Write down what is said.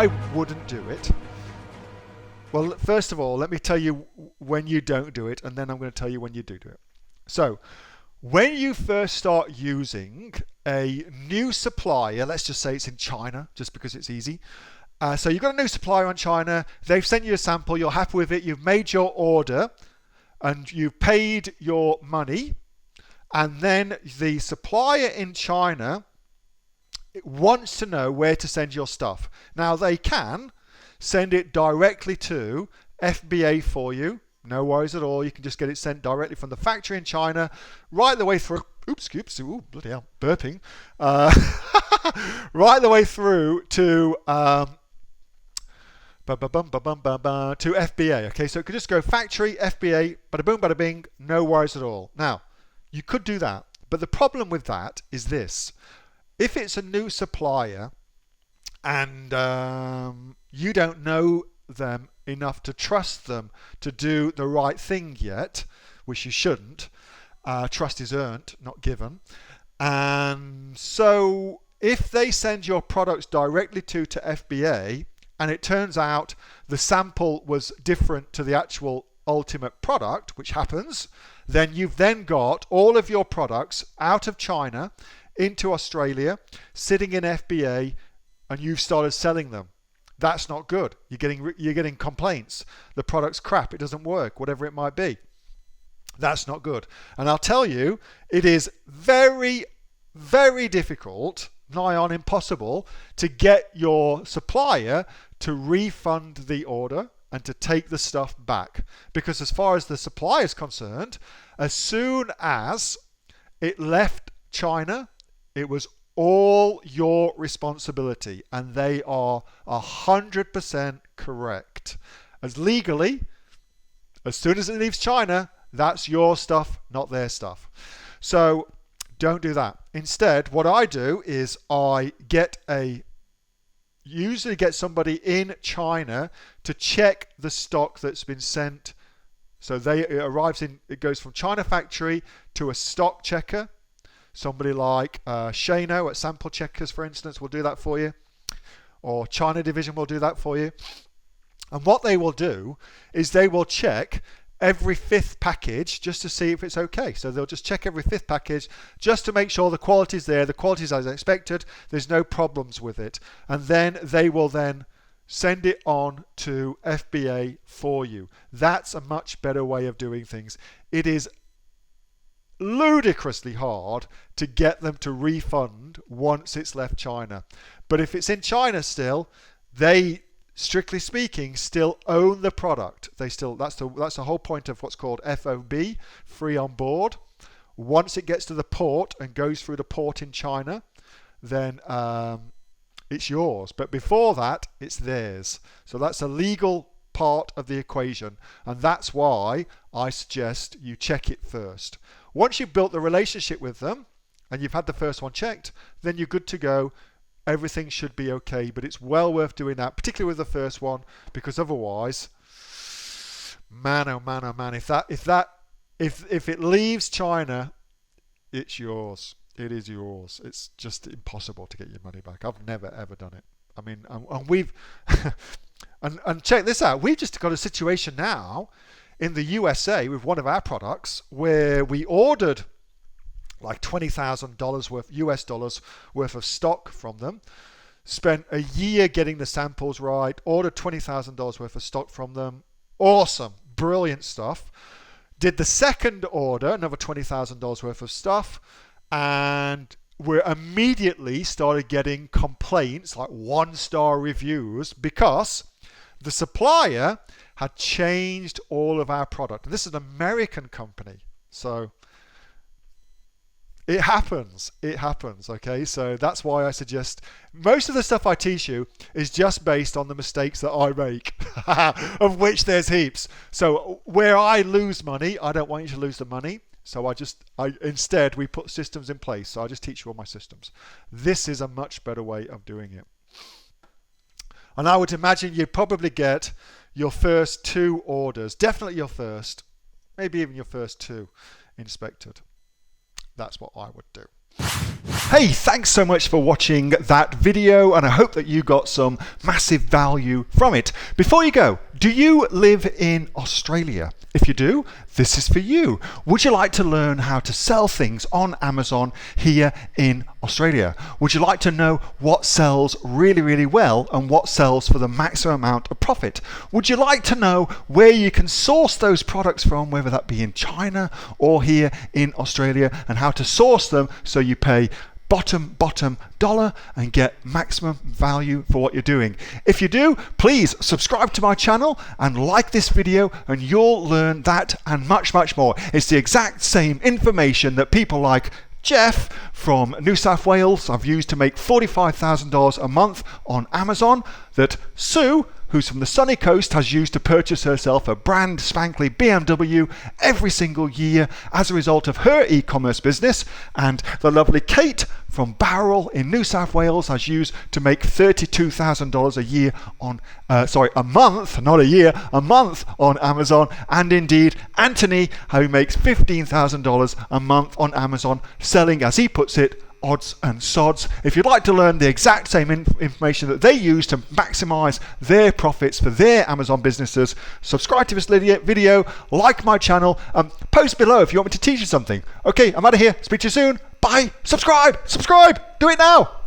I wouldn't do it. Well, first of all, let me tell you when you don't do it, and then I'm going to tell you when you do it. So, when you first start using a new supplier, let's just say it's in China, just because it's easy. So you've got a new supplier on China, they've sent you a sample, you're happy with it, you've made your order, and you've paid your money, and then the supplier in China wants to know where to send your stuff. Now they can send it directly to FBA for you. No worries at all. You can just get it sent directly from the factory in China, right the way through. Ooh, bloody hell, burping. Right the way through to FBA. Okay, so it could just go factory, FBA, bada boom, bada bing. No worries at all. Now, you could do that, but the problem with that is this: if it's a new supplier and you don't know them enough to trust them to do the right thing yet, which you shouldn't. Trust is earned, not given. And so if they send your products directly to FBA and it turns out the sample was different to the actual ultimate product, which happens, then you've then got all of your products out of China into Australia, sitting in FBA, and you've started selling them. That's not good. You're getting complaints. The product's crap. It doesn't work. Whatever it might be. That's not good. And I'll tell you, it is very, very difficult, nigh on impossible, to get your supplier to refund the order and to take the stuff back. Because as far as the supplier is concerned, as soon as it left China, it was all your responsibility, and they are 100% correct. As legally, as soon as it leaves China, that's your stuff, not their stuff. So don't do that. Instead, what I do is I usually get somebody in China to check the stock that's been sent. So it goes from China factory to a stock checker. Somebody like Shano at Sample Checkers, for instance, will do that for you. Or China Division will do that for you. And what they will do is they will check every fifth package just to see if it's okay. So they'll just check every fifth package just to make sure the quality's there, the quality's as expected, there's no problems with it. And then they will then send it on to FBA for you. That's a much better way of doing things. It is ludicrously hard to get them to refund once it's left China. But if it's in China still, they, strictly speaking, still own the product. That's the whole point of what's called FOB, free on board. Once it gets to the port and goes through the port in China, then it's yours. But before that, it's theirs. So that's a legal part of the equation, and that's why I suggest you check it first. Once you've built the relationship with them and you've had the first one checked, then you're good to go. Everything should be okay, but it's well worth doing that, particularly with the first one, because otherwise, man, oh man, oh man, if it leaves China, it's yours. It is yours. It's just impossible to get your money back. I've never ever done it. I mean, and we've and check this out. We've just got a situation now in the USA with one of our products where we ordered like $20,000 worth US dollars worth of stock from them, spent a year getting the samples right, ordered $20,000 worth of stock from them. Awesome, brilliant stuff. Did the second order, another $20,000 worth of stuff, and we immediately started getting complaints, like 1-star reviews, because the supplier had changed all of our product. And this is an American company, so it happens, okay? So that's why I suggest most of the stuff I teach you is just based on the mistakes that I make, of which there's heaps. So where I lose money, I don't want you to lose the money. So instead, we put systems in place. So I just teach you all my systems. This is a much better way of doing it. And I would imagine you'd probably get your first 2 orders, definitely your first, maybe even your first 2 inspected. That's what I would do. Hey, thanks so much for watching that video, and I hope that you got some massive value from it. Before you go, do you live in Australia? If you do, this is for you. Would you like to learn how to sell things on Amazon here in Australia? Would you like to know what sells really, really well and what sells for the maximum amount of profit? Would you like to know where you can source those products from, whether that be in China or here in Australia, and how to source them so you pay bottom dollar and get maximum value for what you're doing? If you do, please subscribe to my channel and like this video, and you'll learn that and much more. It's the exact same information that people like Jeff from New South Wales have used to make $45,000 a month on Amazon, that Sue, who's from the sunny coast, has used to purchase herself a brand spankly BMW every single year as a result of her e-commerce business, and the lovely Kate from Bowral in New South Wales has used to make $32,000 a year on, a month, not a year, a month on Amazon, and indeed Anthony, who makes $15,000 a month on Amazon, selling, as he puts it, odds and sods. If you'd like to learn the exact same information that they use to maximize their profits for their Amazon businesses, subscribe to this video, like my channel, post below if you want me to teach you something. Okay, I'm out of here. Speak to you soon. Bye. Subscribe. Do it now.